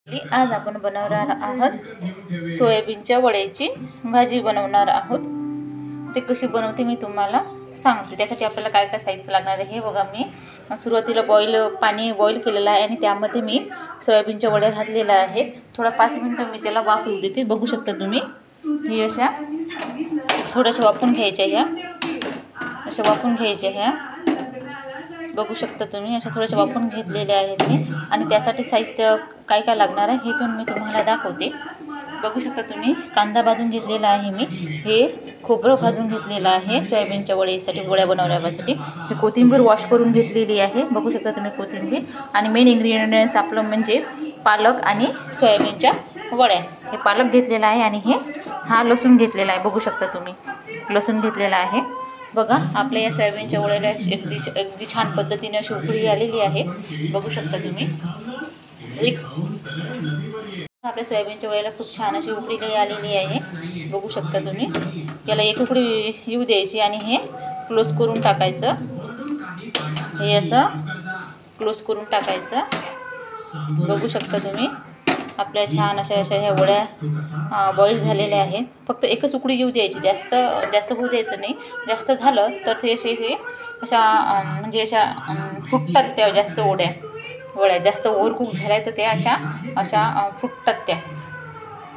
आज आपण बनवणार आहोत सोयाबीनच्या वड्याची भाजी बनवणार आहोत। ते कशी बनवते मी तुम्हाला सांगते। त्यासाठी आपल्याला काय काय साहित्य लागणार आहे हे बघा। मी सुरुवातीला पाणी बॉईल केलेलं आहे आणि त्यामध्ये मी सोयाबीनच्या वड्या घातलेल्या आहेत। थोडा 5 मिनिटं मी त्याला वाफवू देते। बघू शकता तुम्ही हे अशा थोड्याशा वाफवून घ्यायच्या, ह्या अशा वाफवून घ्यायच्या ह्या बघू शकता तुम्ही अशा थोड्याशा वाफवून घेतलेल्या आहेत मी। आणि त्यासाठी साहित्य काय काय लागणार आहे हे पण मी तुम्हाला दाखवते। बघू शकता तुम्ही कांदा भाजून घेतलेला आहे मी, हे खोबरं भाजून घेतलेलं आहे सोयाबीनच्या वड्यासाठी, वड्या बनवण्यासाठी। ते कोथिंबीर वॉश करून घेतलेली आहे, बघू शकता तुम्ही कोथिंबीर। आणि मेन इन्ग्रेडियंट्स आपलं म्हणजे पालक आणि सोयाबीनच्या वड्या। हे पालक घेतलेला आहे आणि हा लसूण घेतलेला आहे, बघू शकता तुम्ही लसूण घेतलेला आहे। बघा आपल्या या सोयाबीनच्या वड्याला अगदी छान पद्धतीने अशी उकळी आलेली आहे, बघू शकता तुम्ही। आपल्या सोयाबीनच्या वड्याला खूप छान अशी उकळी आलेली आहे, बघू शकता तुम्ही। याला एक उकळी येऊ द्यायची आणि हे क्लोज करून टाकायचं, हे असं क्लोज करून टाकायचं, बघू शकता तुम्ही। आपल्या छान अशा ह्या वड्या बॉईल झालेल्या आहेत। फक्त एकच उकळी येऊ द्यायची, जास्त होऊ द्यायचं नाही। जास्त झालं तर ते अशा म्हणजे अशा फुटतात त्या जास्त वड्या जास्त ओव्हरकुक झाल्या तर त्या अशा फुटतात त्या,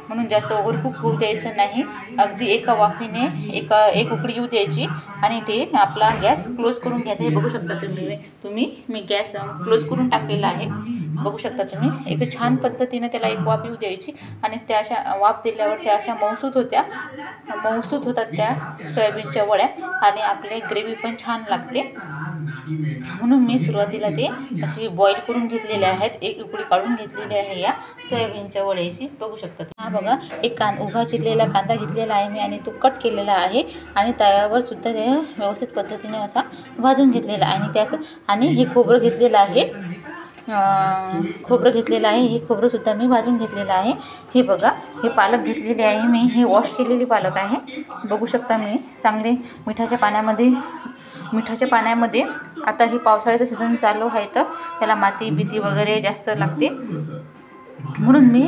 म्हणून जास्त ओव्हरकुक होऊ द्यायचं नाही। अगदी एका वाफेने एक उकळी येऊ द्यायची आणि ते आपला गॅस क्लोज करून घ्यायचा। हे बघू शकता तुम्ही मी गॅस क्लोज करून टाकलेला आहे, बघू शकता तुम्ही। एक छान पद्धतीने त्याला एक वाफ येऊ द्यायची आणि त्या अशा वाफ दिल्यावर त्या अशा मऊसूत होतात त्या सोयाबीनच्या वड्या आणि आपले ग्रेव्ही पण छान लागते। म्हणून मी सुरुवातीला ते अशी बॉईल करून घेतलेले आहेत, एक उकळी काढून घेतलेली आहे या सोयाबीनच्या वड्याची, बघू शकता। हा बघा एक उभा चिरलेला कांदा घेतलेला आहे मी आणि तो कट केलेला आहे आणि तव्यावर सुद्धा ते व्यवस्थित पद्धतीने असा भाजून घेतलेला आहे। आणि हे खोबरं घेतलेलं आहे, हे खोबरं सुद्धा मी भाजून घेतलेलं आहे। हे बघा हे पालक घेतलेले आहे मी, हे वॉश केलेली पालक आहे, बघू शकता मी। चांगले मिठाच्या पाण्यामध्ये आता हे पावसाळ्याचं सीझन चालू आहे तर त्याला माती बिती वगैरे जास्त लागते, म्हणून मी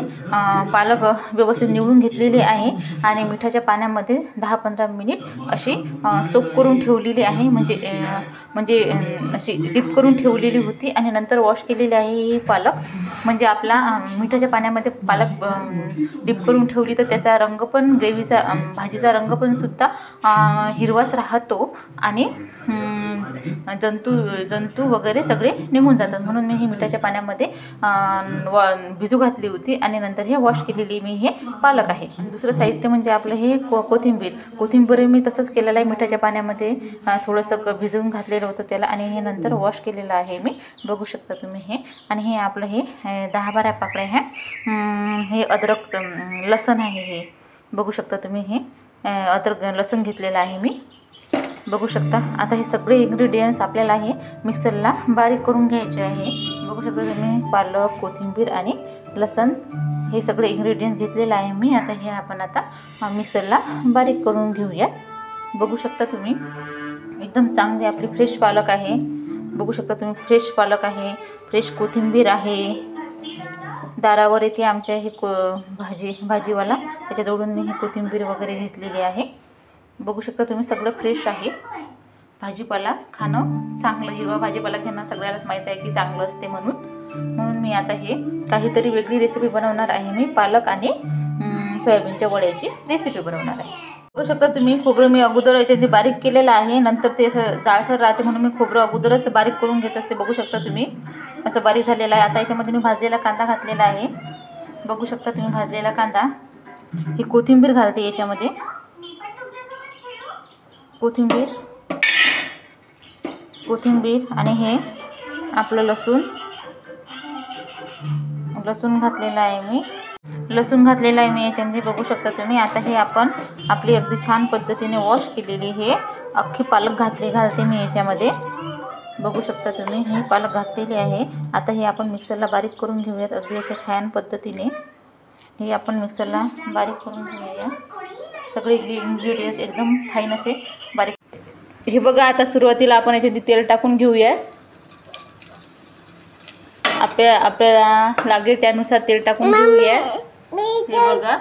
पालक व्यवस्थित निवडून घेतलेली आहे आणि मिठाच्या पाण्यामध्ये 10-15 मिनिट अशी सोक करून ठेवलेली आहे, म्हणजे अशी डिप करून ठेवलेली होती आणि नंतर वॉश केलेली आहे ही पालक। म्हणजे आपला मिठाच्या पाण्यामध्ये पालक डिप करून ठेवली तर त्याचा रंग पण ग्रेव्हीचा भाजीचा रंग पण सुद्धा हिरवाच राहतो आणि जंतू वगैरे सगळे निघून जातात, म्हणून मी हे मिठाच्या पाण्यामध्ये भिजू घातली होती आणि नंतर हे वॉश केलेली मी हे पालक आहे। दुसरं साहित्य म्हणजे आपलं हे कोथिंबीर मी तसंच केलेलं आहे, मिठाच्या पाण्यामध्ये थोडंसं भिजवून घातलेलं होतं त्याला आणि हे नंतर वॉश केलेलं आहे मी, बघू शकता तुम्ही हे। आणि हे आपलं हे 10-12 पाकळ्या हे अद्रक लसण आहे, हे बघू शकता तुम्ही। हे अद्रक लसण घेतलेलं आहे मी, बघू शकता। आता हे सगळे इन्ग्रेडियंट्स आपल्याला हे मिक्सरला बारीक करून घ्यायचे आहे, बघू शकता तुम्ही। पालक, कोथिंबीर आणि लसण हे सगळे इन्ग्रेडियंट्स घेतलेलं आहे मी। आता हे आपण मिक्सरला बारीक करून घेऊया, बघू शकता तुम्ही। एकदम चांगली आपली फ्रेश पालक आहे, बघू शकता तुम्ही। फ्रेश पालक आहे, फ्रेश कोथिंबीर आहे, दारावर येते आमच्या हे भाजीवाला, त्याच्याजवळून मी हे कोथिंबीर वगैरे घेतलेली आहे, बघू शकता तुम्ही। सगळं फ्रेश आहे। भाजीपाला खाणं चांगलं, हिरवा भाजीपाला घेणं सगळ्यालाच माहीत आहे की चांगलं असते, म्हणून मी आता हे काहीतरी वेगळी रेसिपी बनवणार आहे। मी पालक आणि सोयाबीनच्या वड्याची रेसिपी बनवणार आहे, बघू शकता तुम्ही। खोबरं मी अगोदर याच्यामध्ये बारीक केलेलं आहे, नंतर ते असं जाडसर राहते म्हणून मी खोबरं अगोदरच बारीक करून घेत असते, बघू शकता तुम्ही। असं बारीक झालेलं आहे। आता याच्यामध्ये मी भाजलेला कांदा घातलेला आहे, बघू शकता तुम्ही। भाजलेला कांदा, ही कोथिंबीर घालते याच्यामध्ये, कोथिंबीर आणि हे आपलं लसूण घातलेलं आहे मी, याच्यामध्ये, बघू शकता तुम्ही। आता हे आपण आपली अगदी छान पद्धतीने वॉश केलेली हे अख्खी पालक घालते मी याच्यामध्ये, बघू शकता तुम्ही। हे पालक घातलेली आहे। आता हे आपण मिक्सरला बारीक करून घेऊयात, अगदी अशा छान पद्धतीने हे आपण मिक्सरला बारीक करून घेऊया। सगळे इन्ग्रेडियंट्स एकदम फाईन असे बारीक। हे बघा आता सुरुवातीला आपण याच्यात तेल टाकून घेऊया, आपल्याला लागेल त्यानुसार तेल टाकून घेऊया. हे बघा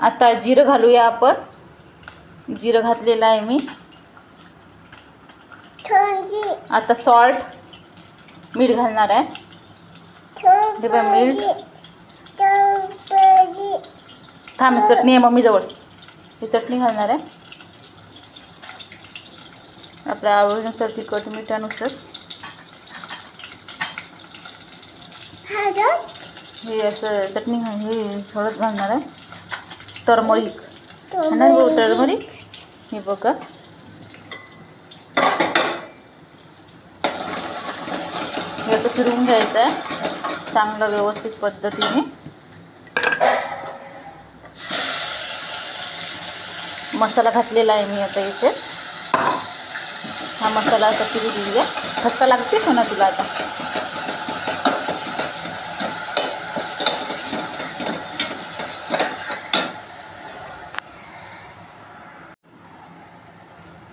आता जिरं घालूया आपण. जिरं घातलेलं आहे मी. आता सॉल्ट मीठ घालणार आहे. हे बघा मीठ. थांब चटणी आहे मम्मीजवळ. ही चटणी घालणार आहे आपल्या आवडीनुसार तिखट मिठानुसार. हे असं चटणी हे हळद घालणार आहे. टर्मरिक घालणार बघ टर्मरिक. हे बघा हे असं फिरवून घ्यायचं आहे चांगलं व्यवस्थित पद्धतीने. मसाला घातलेला आहे मी आता इथे. हा मसाला असा फिरू देऊया. ठसका लागते सोना तुला आता.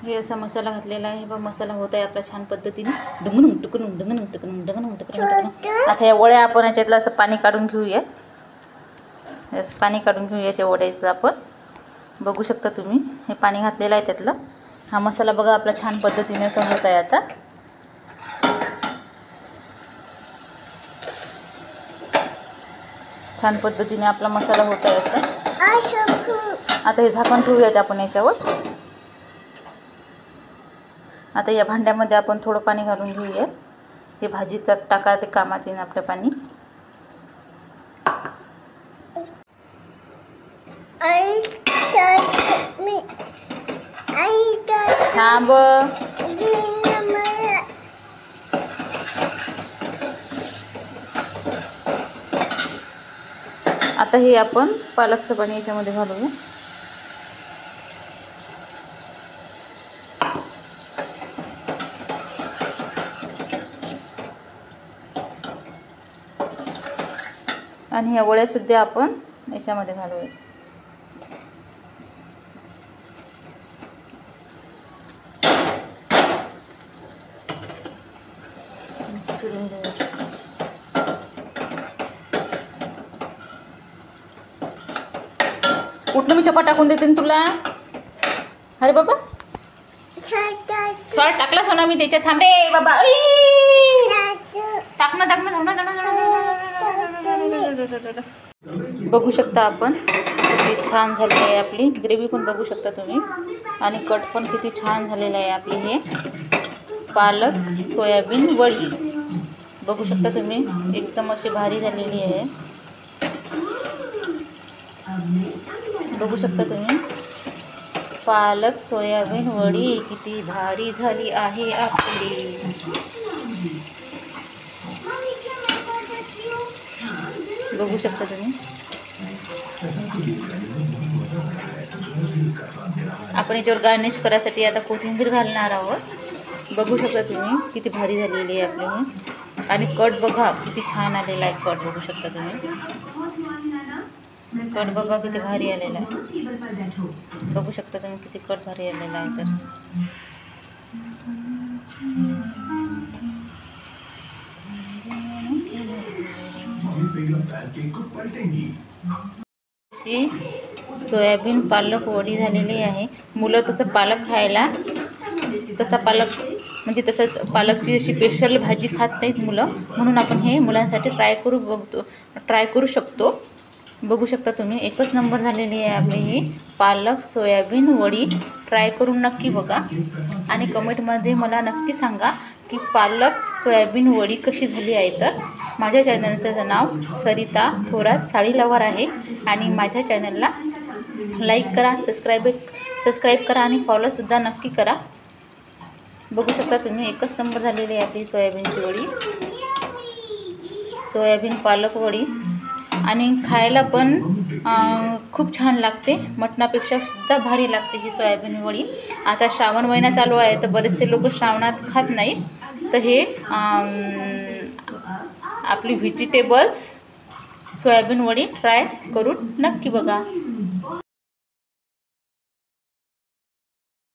हे असा मसाला घातलेला आहे. बघ मसाला होत आहे आपला छान पद्धतीने. डंगणून टुकणून डंगणून टुकणून डंगणून टुकणून. आता या वड्या आपण याच्यातलं असं पाणी काढून घेऊया. असं पाणी काढून घेऊया त्या वड्याचं आपण. बघू शकता तुम्ही हे पाणी घातलेलं आहे त्यातलं. हा मसाला बघा आपला छान पद्धतीने असं होत आहे आता. छान पद्धतीने आपला मसाला होत आहे असं. आता हे झाकण ठेवूयात आपण याच्यावर. आता या भांड्यामध्ये आपण थोडं पाणी घालून घेऊया. हे भाजी टाका ते कामात येईल आपलं पाणी. थांब. आता हे आपण पालकचं पाणी याच्यामध्ये घालूया. आणि ह्या वड्या सुद्धा आपण याच्यामध्ये घालूया. कुठलं मी चपा टाकून देते तुला. अरे बाबा सॉल्ट टाकला सोना मी त्याच्यात. थांब रे बाबा. बघू शकता आपण किती छान झाली आहे आपली ग्रेव्ही पण बघू शकता तुम्ही. आणि कट पण किती छान झालेलं आहे आपली. हे पालक सोयाबीन वडी बघू शकता तुम्ही. एकदम अशी भारी झालेली आहे. बघू शकता तुम्ही पालक सोयाबीन वडी किती भारी झाली आहे आपली. बघू शकता तुम्ही. आपण याच्यावर गार्निश करायसाठी आता कोथिंबीर घालणार आहोत. बघू शकता तुम्ही किती भारी झालेली आहे आपली. आणि कट बघा किती छान आलेला आहे. कट बघू शकता तुम्ही. कट बघा किती भारी आलेला आहे. बघू शकता तुम्ही किती कट भारी आलेला आहे. तर सोयाबीन पालक वडी झालेली आहे. मुलं तसं पालक खायला तसा पालक म्हणजे तसंच पालकची अशी स्पेशल भाजी खात नाहीत मुलं. म्हणून आपण हे मुलांसाठी ट्राय करू शकतो. बघू शकता तुम्ही एकच नंबर झालेली आहे आपली ही पालक सोयाबीन वडी. ट्राय करून नक्की बघा आणि कमेंटमध्ये मला नक्की सांगा की पालक सोयाबीन वडी कशी झाली आहे. तर माझ्या चॅनलचं नाव सरिता थोरात साडी लवर आहे. आणि माझ्या चॅनलला लाईक करा, सबस्क्राईब करा आणि फॉलोसुद्धा नक्की करा. बघू शकता तुम्ही एकच नंबर झालेली आहे आपली सोयाबीनची वडी. सोयाबीन पालक वडी आणि खायला पण खूप छान लागते. मटणापेक्षा सुद्धा भारी लागते ही सोयाबीन वडी. आता श्रावण महिना चालू आहे तर बरेचसे लोक श्रावणात खात नाही. तर हे आपली व्हेजिटेबल्स सोयाबीन वडी ट्राय करून नक्की बघा.